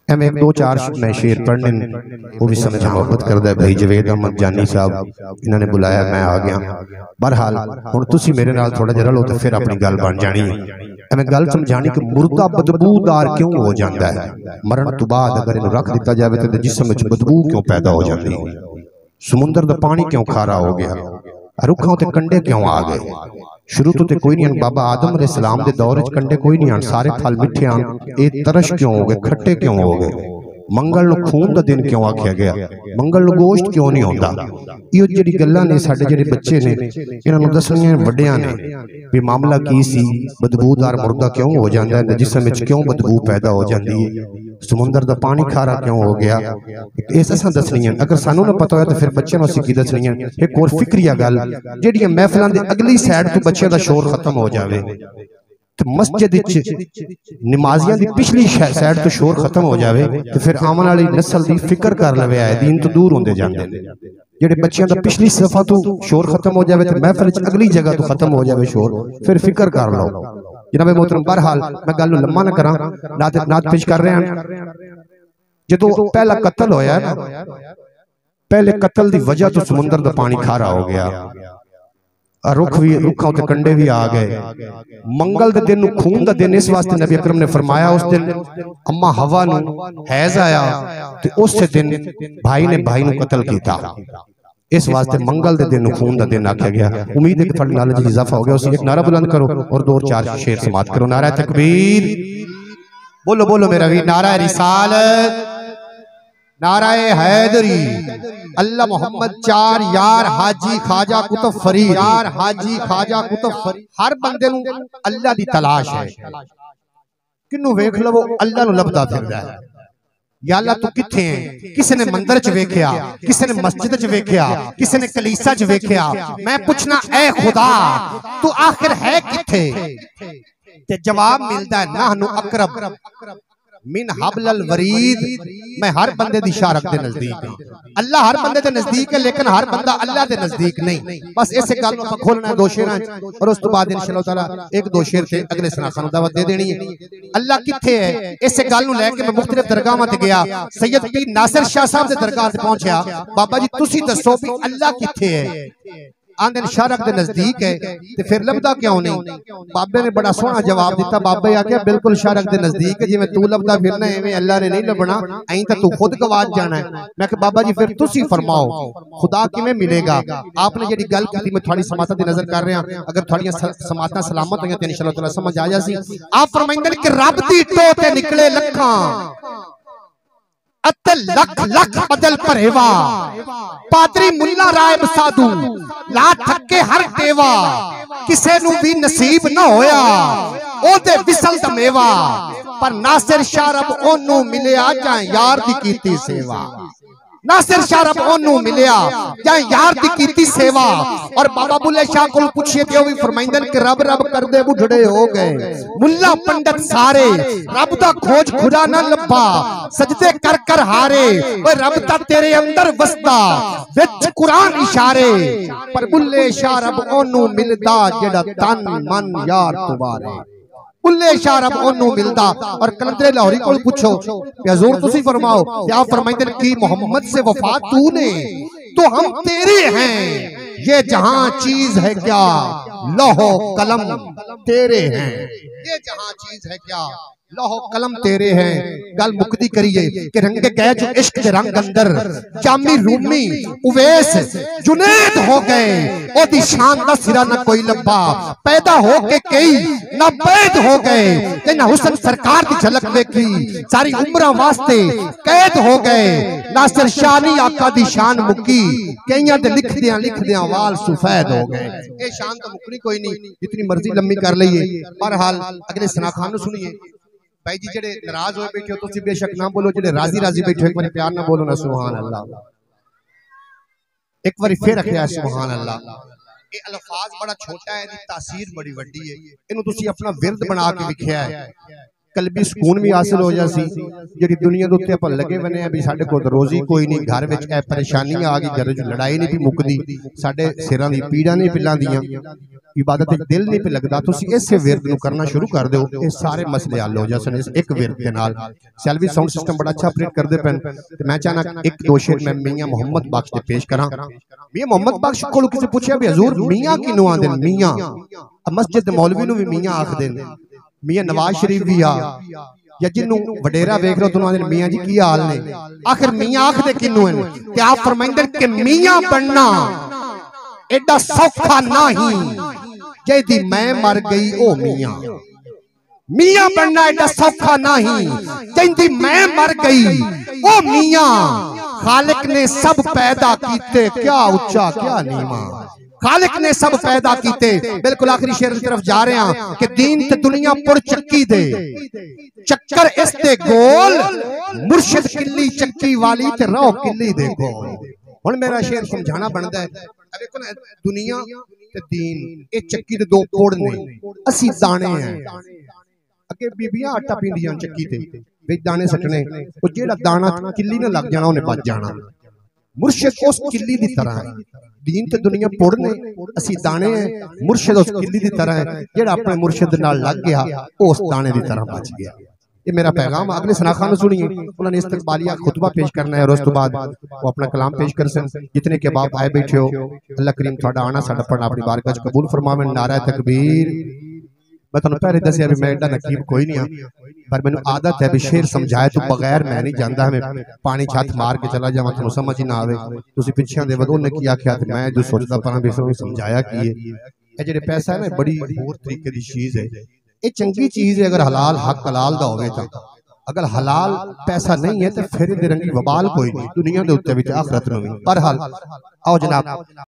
एवं एक दो चार मैं शेर पढ़ने वो भी समझ मोहब्बत करता है। भाई जवेद अहमद जानी साहब इन्होंने बुलाया, मैं आ गया। बहरहाल हुण तुसी मेरे नाल थोड़ा जिहा रलो तो फिर अपनी गल बन जानी है। एवं गल समझानी कि मुर्दा बदबूदार क्यों हो जाता है, मरण तो बाद अगर इन्हें रख दिता जाए तो जिस्म में बदबू क्यों पैदा हो जाती है, समुंदर का पानी क्यों खारा हो गया, रुखों ते कंडे क्यों आ गए। शुरू तो ते कोई नहीं, बाबा आदम अलैहिस्सलाम दे दौर च कंडे कोई नहीं आन, सारे फल मिठे आन, ये तरश क्यों हो गए, खट्टे क्यों हो गए। मंगल नूं खून दा दिन क्यों आख्या गया, मंगल नूं गोश्त क्यों नहीं होंदा। इहो जिहड़ी गल्लां ने साडे जिहड़े बच्चे ने इन्हां नूं दसणियां वड्डियां ने भी मामला की सी, बदबूदार मुर्दा क्यों हो जाता है, जिस्म विच क्यों बदबू पैदा हो जाती है, समुंदर दा पानी खारा क्यों हो गया। इस असां दसणियां, अगर सानू ना पता हो तो फिर बच्चों नूं असीं की दसणियां। एक होर फिक्रिया गल जिहड़ियां महफिलां दे अगली साइड तो बच्चों दा शोर खत्म हो जावे, तो मस्जिद नमाजियां दी पिछली साइड तो शोर खत्म हो जावे, तो फिर आने वाली नस्ल की फिक्र कर लवे, आए दीन तो दूर होंदे जांदे ने। जेडे बच्चों का पिछली सफा तो शोर खत्म हो जाए तो महफिल अगली जगह तो खत्म हो जाए शोर, फिर फिक्र कर लो जनाबे मोहतरम। बहरहाल मैं गल लम्मा ना करा, नात पेश कर रहे हैं। जो पहला कत्ल होया ना, पहले कत्ल की वजह तो समुंदर का पानी खारा हो गया, रुख भी रुखा उत्ते कंडे भी आ गए। मंगल के दिन खून का दिन इस वास्ते नबी अकरम ने फरमाया, उस दिन अम्मा हवा नूं हैज आया तो उस दिन भाई ने भाई नूं कत्ल किया, इस वास्ते मंगल के दिन खून का दिन आख्या गया। उम्मीद है कि थोड़ी नॉलेज में इजाफा हो गया। उसी एक नारा बुलंद करो और दो चार शेर समाप्त करो। नारा तकबीर, बोलो बोलो मेरा भी, नारा रिसालत, नाराए हैदरी, अल्लाह मोहम्मद चार यार हाजी ख्वाजा कुतुब फरीद, यार हाजी ख्वाजा कुतुब फरीद। हर बंदे नूं अल्लाह दी तलाश है, किन्नू वेख लवो अल्लाह नूं लभदा फिरदा है। या अल्लाह तू किथे है, किसी ने मंदिर च वेख्या, किसी ने मस्जिद च वेख्या, किसी ने कलीसा च वेख्या। मैं पूछना ऐ खुदा तू आखिर है किथे, ते जवाब मिलता है नहनु अकरब मिन हबलल वरीद। मैं हर बंदे दी शारक दे नजदीक हां। अल्लाह हर बंदे दे नजदीक है, लेकिन हर बंदा अल्लाह दे नजदीक नहीं। बस इसे गल नूं खोलना है दो शेरां और उस तो बाद इंशाअल्लाह ताला एक दो शेर ते अगले सनाखा नूं दावत दे देनी है। अल्लाह किथे है, इसे गल नूं लेके मैं मुख्तलिफ दरगाहां ते गया, सैयद पीर नासिर शाह साहब दे दरगाह ते पहुंचया। बाबा जी तुसी दसो भी अल्लाह किथे है, आंदे शारक दे नजदीक है, ते फिर लभदा क्यों नहीं। बाबे ने बड़ा सोहना जवाब दिता। बाबे आख्या बिल्कुल शारक दे नजदीक है, जिवें तू लभदा फिरना एवें अल्लाह ने नहीं लभना, ऐं तां तू खुद गवाच जाना है। मैं कहा बाबा जी फिर तुसी फरमाओ खुदा किवें मिलेगा। आपने जिहड़ी गल कीती मैं थोड़ी समाता दी नजर कर रहा, अगर थोड़ियां समाता सलामत होईयां ते इंशाअल्लाह ताला समझ आ जासी। आप फरमाइंदे कि रब दी टो ते निकले लखां अते लख लख बदल भरेवा, पादरी मुल्ला रायब साधु ला थके हर टेवा, किसे नू भी नसीब ना होया ओदे विसल दा मेवा, पर नासिर शाह रब ओनू मिलिया जां यार दी कीती सेवा। नासिर शाह रब ओनू मिलिया जां यार दी कीती सेवा। और बाबा बुल्ले शाह को पूछिए ते ओ भी फरमाइंदे कि रब रब करदे बुढ़ड़े हो गए, मुल्ला पंडित सारे रब दा खोज खुदा ना लब्बा, सजदे कर कर हारे ओए रब दा तेरे अंदर वसदा, विच कुरान इशारे, पर बुल्ले शाह रब ओनू मिलदा जेड़ा तन मन यार तुबारे। बुल्ले शाह रब ओनू मिलदा। और कलंदरे लाहौरी को पूछो हजूर तुसी फरमाओ, क्या फरमाइंदे कि मोहम्मद से वफा तूने तो हम तेरे हैं, ये जहां चीज है क्या लौहो कलम तेरे हैं, ये जहां चीज है क्या लौहो कलम तेरे हैं। गल मुक्ति करिए कि रंग गए जो इश्क के रंग अंदर, जामी रूमी उवैस जुनैद हो गए, ओदी शान दा सिरा ना कोई लब्बा, पैदा हो के कई ना बैद हो गए, ते ना हुस्न सरकार की झलक देखी, सारी उम्र वास्ते कैद हो गए। नासिर शानी आका दी शान मुक्की, कईयां ते लिखदियां वाल सफेद हो गए। ये शान तो मुकनी कोई नहीं, जितनी मर्जी लम्मी कर लईए। बहरहाल अगले सनाखान नूं सुनिए। भाई जी जेडे नाराज हो बैठे हो तुसी बेशक ना बोलो, जेडे राजी राजी बैठे हो एक बार प्यार ना बोलो ना सुभान अल्लाह। एक बार फिर रखिया सुभान अल्लाह। ये अल्फाज बड़ा छोटा है, तासीर बड़ी वड्डी है, इन्हू तुसी अपना विरद बना के लिखिया है। कलबी सुकून भी हासिल हो जासी। जी दुनिया के उत्ते आपां लगे बने हैं भी साडे कोल रोजी कोई नहीं, घर में परेशानियां आ गई, घर च लड़ाई नहीं पी मुकदी, साडे सिरां दी पीड़ा नहीं पिलांदियां, इबादत विच दिल नहीं पे लगदा। तुसीं इस विरद नूं करना शुरू कर दो, ये सारे मसले हल हो जासन इस एक विरद दे नाल। सैलवी साउंड सिस्टम बड़ा अच्छा ऑपरेट करदे पैन ते मैं चाहना एक दो शेर मैं मियां मोहम्मद बख्श दे पेश करां। मियां मोहम्मद बख्श कोलों किसी पूछया भी हजूर मियां किनू आंदे ने? मियां मस्जिद मौलवी नूं भी मियां आखदे ने, मियां नवाज शरीफ भी आ या जिन्नू वडेरा वेख लो तुहां दे मियां जी की हाल ने, आखिर मियां आखदे किनू हैं? ते आप फरमाइंदे कि मियां बनना एडा सौखा नहीं जेदी मैं मर गई ओ मियां। मियां बनना एडा सौखा नहीं जेदी मैं मर गई ओ मियां। खालिक ने सब पैदा कीते, क्या उच्चा क्या नीवा, खालिक ने सब पैदा कीते। बिल्कुल आखिरी शेर की तरफ जा रहे हैं कि दीन ते दुनिया पुर चक्की दे, चक्कर इस ते गोल, मुर्शिद किल्ली चक्की वाली ते रहो किल्ली दे गोल। हुण मेरा शेर समझाना बनता है, देखो ना दुनिया ते दीन ये चक्की दे दो पोड़ ने, असी दाने हैं। अगे बीबियां आटा पींदियां चक्की ते विच दाने सटने, ओ जेड़ा दाना किल्ली ना लग जाना उन्हें बच जाना। मुर्शिद उस किल्ली दी तरह है, दीन ते दुनिया पुड़ ने, असी दाने हैं। मुर्शिद उस किल्ली दी तरह है, जेड़ा अपने मुर्शिद नाल लग गया उस दाने दी तरह बच गया। ये मेरा पैगाम अगले सना खान सुनिए, उन्होंने इस्तकबालिया खुतबा पेश करना है और उस तो बाद वो अपना कलाम पेश कर सन। जितने के बाप आए बैठे हो, अल्लाह करीम थोड़ा आना साडा पढ़ना अपनी बारगाह च कबूल फरमावे। नारा तकबीर। मैं तुहानू पहले दसिया भी मैं एडा नकीब कोई नहीं हाँ, पर मैनू आदत है भी शेर समझाए तो बगैर मैं नहीं जाता। मैं पानी छत मार के चला जावां तुहानू समझ ही ना आवे, तुसीं पिछियां दे वदों ने की आख्या ते मैं जो सोचदा परा भी समझाया की है। ये जेड़े पैसा है ना बड़ी होर तरीके दी चीज है, ये चंगी चीज है अगर हलाल हक हलाल दा होवे तां। अगर हलाल पैसा नहीं है तो फिर इहदे रंगी वबाल कोई नहीं, दुनिया दे उत्ते भी ते आखिरत नूं भी। पर हाल आओ जनाब